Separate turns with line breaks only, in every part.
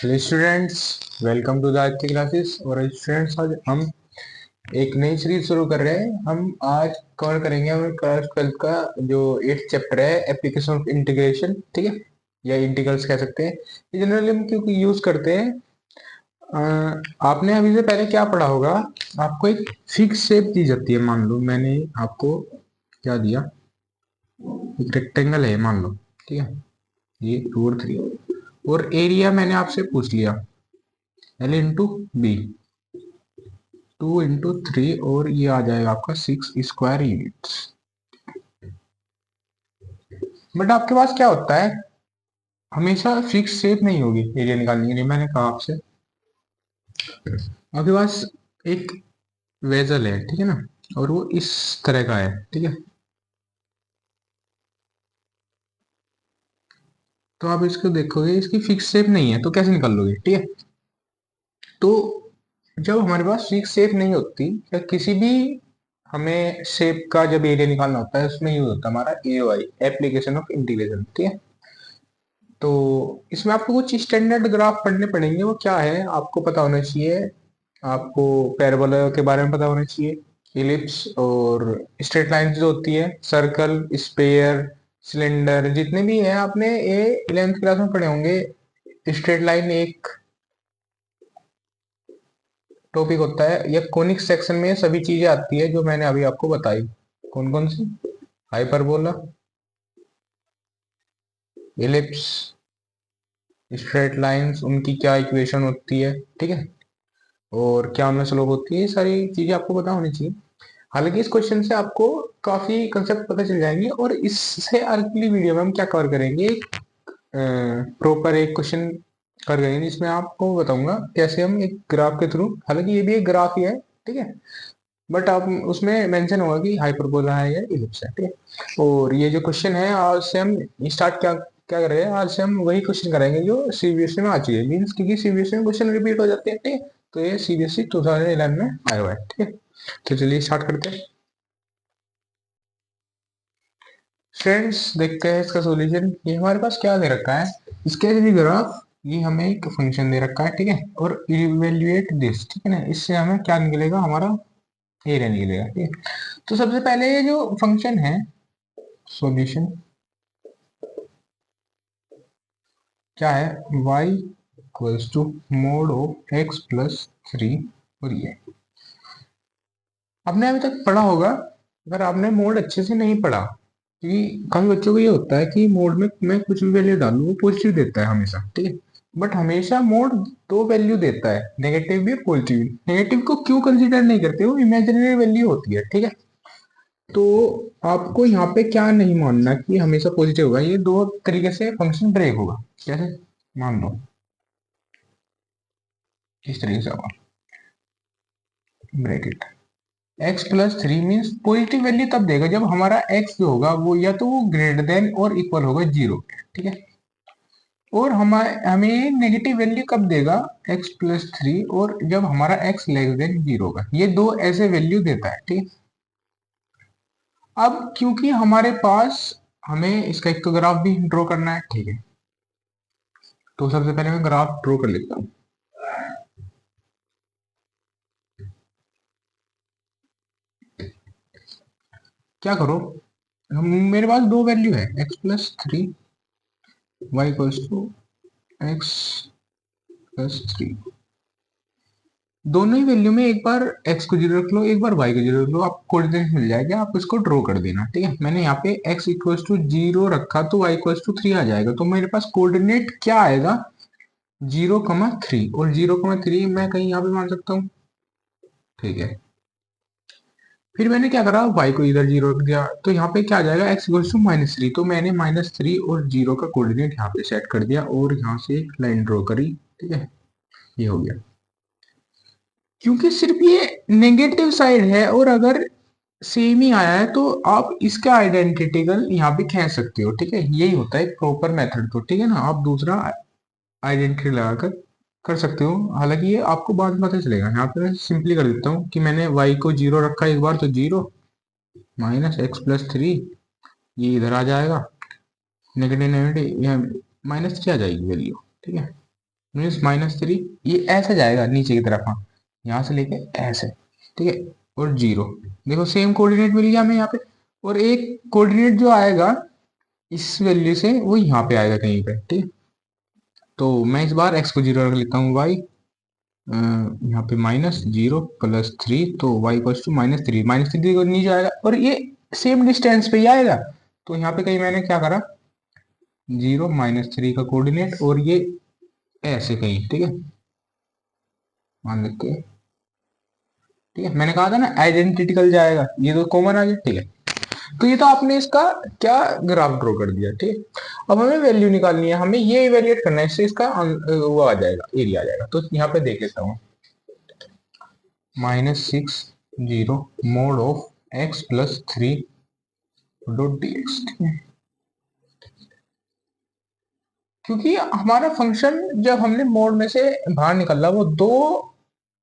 Hello students, welcome to the Aditya classes. और students, आज हम एक नई सीरीज शुरू कर रहे हैं। हम आज कवर करेंगे हमारे क्लास 12 का जो 8th चैप्टर है, एप्लीकेशन ऑफ इंटीग्रेशन। ठीक है, या इंटीग्रल्स कह सकते हैं। ये जनरली हम क्यों यूज करते हैं? आपने अभी से पहले क्या पढ़ा होगा? आपको एक फिक्स शेप दी जाती है। मान लो मैंने आपको क्या दिया, एक रेक्टेंगल है मान लो। ठीक है, ये 2 और 3, और एरिया मैंने आपसे पूछ लिया L/B, 2 × 3, और ये आ जाएगा आपका 6 स्क्वायर यूनिट्स। बट आपके पास क्या होता है, हमेशा फिक्स शेप नहीं होगी एरिया निकालने के लिए। मैंने कहा आपसे आपके पास एक वेजल है, ठीक है ना, और वो इस तरह का है। ठीक है, तो आप इसको देखोगे, इसकी फिक्स शेप नहीं है, तो कैसे निकाल लोगे? ठीक है, तो जब हमारे पास फिक्स शेप नहीं होती, या किसी भी हमें शेप का जब एरिया निकालना होता है, उसमें यूज होता है हमारा AOI, एप्लीकेशन ऑफ इंटीग्रेशन। ठीक है, तो इसमें आपको कुछ स्टैंडर्ड ग्राफ पढ़ने पड़ेंगे। वो क्या है आपको पता होना चाहिए। आपको पैराबोला के बारे में पता होना चाहिए, इलिप्स और स्ट्रेट लाइन जो होती है, सर्कल, स्पेयर, सिलेंडर, जितने भी हैं आपने ये 11th क्लास में पढ़े होंगे। स्ट्रेट लाइन एक टॉपिक होता है, या कोनिक सेक्शन में सभी चीजें आती है जो मैंने अभी आपको बताई। कौन कौन सी? हाइपरबोला, इलिप्स, स्ट्रेट लाइंस, उनकी क्या इक्वेशन होती है, ठीक है, और क्या उनमें स्लोप होती है, ये सारी चीजें आपको पता होनी चाहिए। हालांकि इस क्वेश्चन से आपको काफी कंसेप्ट पता चल जाएंगे। और इससे अगली वीडियो में हम क्या कवर करेंगे, प्रॉपर एक क्वेश्चन कर करेंगे जिसमें आपको बताऊंगा कैसे हम एक ग्राफ के थ्रू, हालांकि ये भी एक ग्राफ ही है, ठीक है, बट आप उसमें मेंशन होगा कि हाइपरबोला है या इलिप्स है। ठीक है, और ये जो क्वेश्चन है आज से हम स्टार्ट क्या क्या कर रहे हैं, आज से हम वही क्वेश्चन करेंगे जो सीबीएसई में आ चुके हैं। मीन्स क्योंकि सीबीएसई में क्वेश्चन रिपीट हो जाते हैं। ठीक है, तो ये सीबीएसई 2011 में आया हुआ है। ठीक है, तो चलिए स्टार्ट करते हैं। फ्रेंड्स, देखते हैं इसका सॉल्यूशन। ये हमारे पास क्या दे रखा है, इसके भी ग्राफ, ये हमें एक फंक्शन दे रखा है। ठीक है, और इवेल्युएट दिस, ठीक है ना, इससे हमें क्या निकलेगा, हमारा एरिया निकलेगा। ठीक है, तो सबसे पहले ये जो फंक्शन है, सॉल्यूशन क्या है, y equals to mod of x+3। और ये आपने अभी तक पढ़ा होगा। अगर आपने मोड अच्छे से नहीं पढ़ा, क्योंकि काफी बच्चों को ये होता है कि मोड में मैं कुछ भी वैल्यू डालूं वो पॉजिटिव देता है हमेशा। ठीक है, बट हमेशा मोड दो वैल्यू देता है, नेगेटिव भी पॉजिटिव भी। नेगेटिव को क्यों कंसीडर नहीं करते, वो इमेजिनरी वैल्यू होती है। ठीक है, तो आपको यहाँ पे क्या नहीं मानना कि हमेशा पॉजिटिव होगा, ये दो तरीके से फंक्शन ब्रेक होगा। कैसे? मान लो इस तरीके से होगा, bracket x+3 means positive value तब देगा जब हमारा x जो होगा वो या तो वो ग्रेटर देन और इक्वल होगा 0। ठीक है, और हमें नेगेटिव वैल्यू कब देगा, x+3 और जब हमारा x लेस देन 0 होगा। ये दो ऐसे वैल्यू देता है। ठीक है, अब क्योंकि हमारे पास हमें इसका एक तो ग्राफ भी ड्रॉ करना है। ठीक है, तो सबसे पहले मैं ग्राफ ड्रॉ कर लेता हूँ। क्या करो, मेरे पास दो वैल्यू है, x+3, y equals to x+3। दोनों ही वैल्यू में एक बार x को 0 रख लो, एक बार y को 0 रख लो, आपको कोऑर्डिनेट मिल जाएगा। आप इसको ड्रॉ कर देना। ठीक है, मैंने यहाँ पे x इक्वल्स टू 0 रखा तो y इक्वल्स टू 3 आ जाएगा। तो मेरे पास कोऑर्डिनेट क्या आएगा, 0,3, और 0,3 मैं कहीं यहाँ पे मान सकता हूँ। ठीक है, फिर मैंने क्या करा, y को इधर 0 रख दिया, तो यहाँ पे क्या आ जाएगा, x इक्वल्स टू -3। तो मैंने -3 और 0 का कोऑर्डिनेट यहाँ पे सेट कर दिया और यहाँ से एक लाइन ड्रॉ करी। ठीक है, ये हो गया। क्योंकि सिर्फ ये नेगेटिव साइड है, और अगर सेम ही आया है तो आप इसका आइडेंटिकल यहाँ पे खींच सकते हो। ठीक है, यही होता है प्रॉपर मेथड। तो ठीक है ना, आप दूसरा आइडेंटिटी लगाकर कर सकते हो। हालांकि ये आपको बाद में पता चलेगा। यहाँ पे मैं सिंपली कर देता हूँ कि मैंने y को 0 रखा एक बार, तो 0 -x+3, ये इधर आ जाएगा, नेगेटिव नेगेटिव, ये -3 आ जाएगी वैल्यू। ठीक है, मीन्स -3, ये ऐसे जाएगा नीचे की तरफ, हाँ, यहाँ से लेके ऐसे, ठीक है, और 0। देखो सेम कोऑर्डिनेट मिल गया हमें यहाँ पे, और एक कोऑर्डिनेट जो आएगा इस वैल्यू से वो यहाँ पे आएगा कहीं पे, ठीक है। तो मैं इस बार x को 0 रख लेता हूँ, y यहाँ पे -0 + 3, तो y = -3, -3 को नीचे आएगा और ये सेम डिस्टेंस पे ही आएगा। तो यहाँ पे कहीं मैंने क्या करा, 0 -3 का कोऑर्डिनेट और ये ऐसे कहीं, ठीक है, मान लेते हैं, ठीक है, मैंने कहा था ना आइडेंटिकल जाएगा, ये तो कॉमन आ गया, ठीक है। तो ये तो आपने इसका क्या ग्राफ ड्रॉ कर दिया, ठीक है। अब हमें वैल्यू निकालनी है, हमें ये इवेल्युएट करना है, इससे इसका वो आ जाएगा, एरिया आ जाएगा। तो यहाँ पे देख लेता हूँ, -6 0 mod of x + 3 dot dx, ठीक है। क्योंकि हमारा फंक्शन जब हमने मोड में से बाहर निकला, वो दो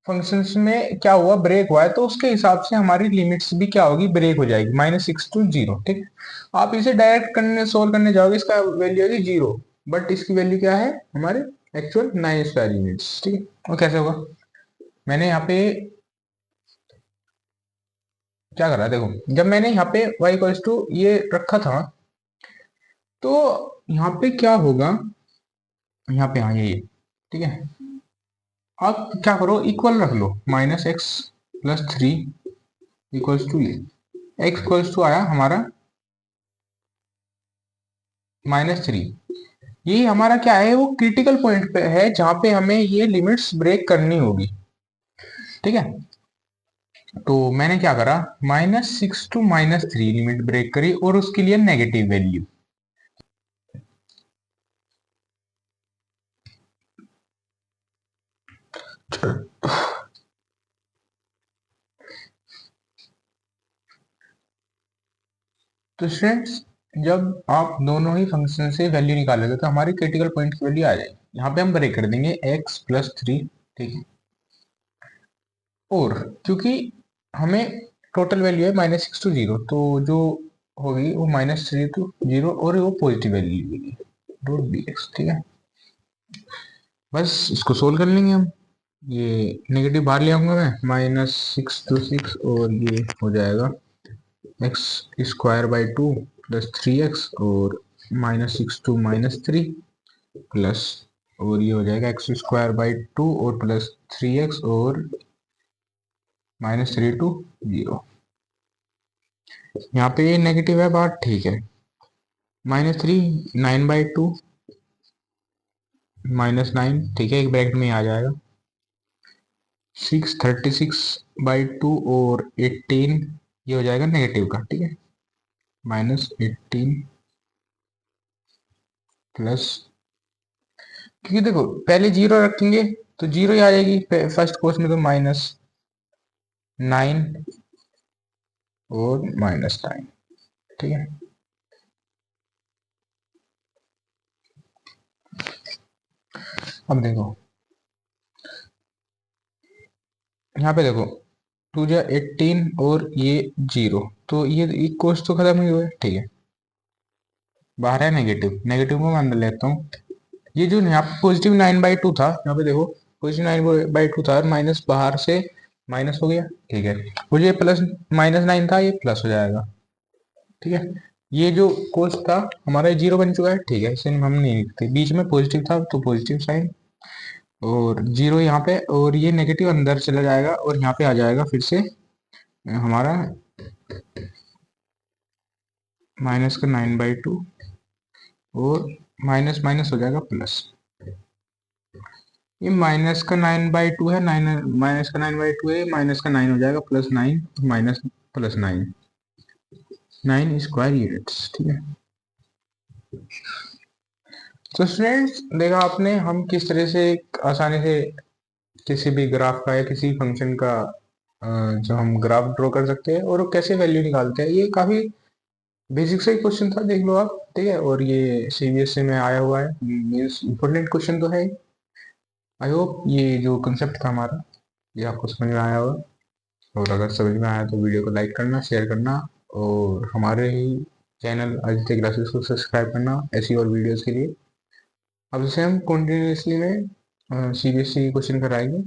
फंक्शंस में क्या हुआ, ब्रेक हुआ है, तो उसके हिसाब से हमारी लिमिट्स भी क्या होगी, ब्रेक हो जाएगी, -6 to 0, ठीक। आप इसे डायरेक्ट करने सोल्व करने जाओगे, इसका वैल्यू होगी 0, बट इसकी वैल्यू क्या है, हमारे एक्चुअल 9 स्क्वायर यूनिट्स, ठीक है। और कैसे होगा, मैंने यहाँ पे क्या करा, देखो जब मैंने यहाँ पे y = ये रखा था, तो यहाँ पे क्या होगा, यहाँ पे हाँ ये, ठीक है। आप क्या करो, इक्वल रख लो, -x + 3 = ये, x = आया हमारा -3। ये हमारा क्या है, वो क्रिटिकल पॉइंट पे है जहां पे हमें ये लिमिट्स ब्रेक करनी होगी, ठीक है। तो मैंने क्या करा, -6 to -3 लिमिट ब्रेक करी और उसके लिए नेगेटिव वैल्यू। तो स्टूडेंट्स, जब आप दोनों ही फंक्शन से वैल्यू निकालोगे तो हमारी क्रिटिकल पॉइंट की वैल्यू आ जाएगी। यहाँ पे हम ब्रेक कर देंगे x + 3, ठीक है। और क्योंकि हमें टोटल वैल्यू है -6 to 0, तो जो होगी वो -3 to 0 और वो पॉजिटिव वैल्यू होगी, डॉट dx, ठीक है। बस इसको सोल्व कर लेंगे हम, ये नेगेटिव बाहर ले आऊंगा मैं, -6 to 6, और ये हो जाएगा x² / 2 + 3x, और -6 to -3 प्लस, और ये हो जाएगा x² / 2 और +3x और -3 to 0। यहाँ पे ये नेगेटिव है बात, ठीक है। -3 9/2 -9, ठीक है, एक ब्रैकेट में आ जाएगा। 6 36/2 और 18, ये हो जाएगा नेगेटिव का, ठीक है, -18 प्लस, क्योंकि देखो पहले 0 रखेंगे तो 0 ही आ जाएगी फर्स्ट कोर्स में, तो -9 और -9, ठीक है। अब देखो यहाँ पे देखो 2 जा 18 और ये 0, तो ये कोर्स तो खत्म ही हुआ है, ठीक है। बाहर है नेगेटिव, नेगेटिव को मैं अंदर लेता हूँ। ये जो यहाँ पे +9/2 था, यहाँ पे देखो +9/2 था, माइनस बाहर से माइनस हो गया, ठीक है। और ये प्लस -9 था, ये प्लस हो जाएगा, ठीक है। ये जो कोस था हमारा 0 बन चुका है, ठीक है, इसे हम नहीं लिखते, बीच में पॉजिटिव था तो पॉजिटिव साइन, और 0 यहाँ पे, और ये नेगेटिव अंदर चला जाएगा और यहाँ पे आ जाएगा फिर से हमारा -9/2, और माइनस माइनस हो जाएगा प्लस। ये -9/2 है, 9 -9/2 है, -9 हो जाएगा +9, माइनस +9, 9 स्क्वायर यूनिट्स, ठीक है। तो स्टूडेंट्स देखा आपने, हम किस तरह से आसानी से किसी भी ग्राफ का या किसी फंक्शन का जो हम ग्राफ ड्रॉ कर सकते हैं और कैसे वैल्यू निकालते हैं। ये काफी बेसिक सा ही क्वेश्चन था, देख लो आप, ठीक है, और ये CBSE में आया हुआ है, मीन्स इम्पोर्टेंट क्वेश्चन तो है। आई होप ये जो कंसेप्ट था हमारा, ये आपको समझ में आया होगा, और अगर समझ में आया तो वीडियो को लाइक करना, शेयर करना, और हमारे ही चैनल आदित्य क्लासेस को सब्सक्राइब करना ऐसी और वीडियोस के लिए। अब इसे हम कंटिन्यूसली में सीबीएसई क्वेश्चन कराएगी।